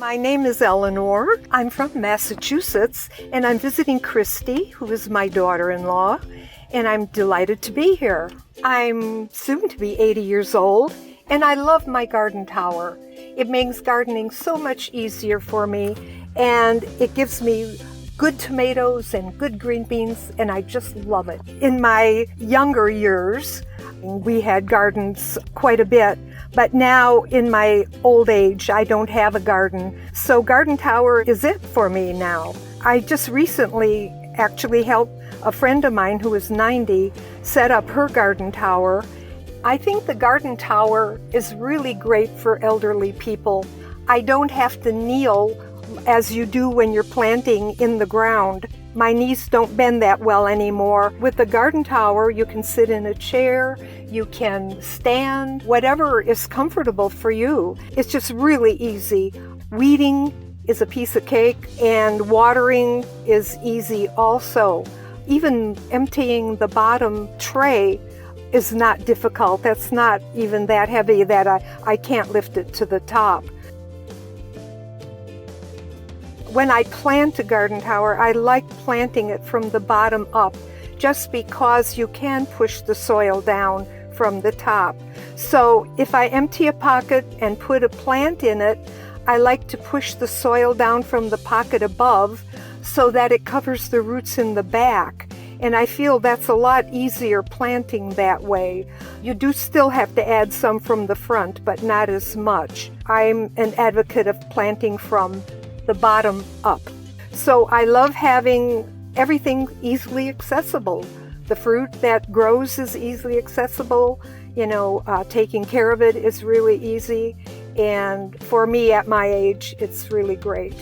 My name is Eleanor. I'm from Massachusetts, and I'm visiting Christy, who is my daughter-in-law, and I'm delighted to be here. I'm soon to be 80 years old, and I love my garden tower. It makes gardening so much easier for me, and it gives me good tomatoes and good green beans, and I just love it. In my younger years, we had gardens quite a bit, but now in my old age, I don't have a garden. So garden tower is it for me now. I just recently actually helped a friend of mine who is 90 set up her garden tower. I think the garden tower is really great for elderly people. I don't have to kneel as you do when you're planting in the ground. My knees don't bend that well anymore. With the garden tower, you can sit in a chair, you can stand, whatever is comfortable for you. It's just really easy. Weeding is a piece of cake, and watering is easy also. Even emptying the bottom tray is not difficult. That's not even that heavy that I can't lift it to the top. When I plant a garden tower, I like planting it from the bottom up, just because you can push the soil down from the top. So if I empty a pocket and put a plant in it, I like to push the soil down from the pocket above so that it covers the roots in the back. And I feel that's a lot easier planting that way. You do still have to add some from the front, but not as much. I'm an advocate of planting from the bottom up. So I love having everything easily accessible. The fruit that grows is easily accessible. Taking care of it is really easy. And for me at my age, it's really great.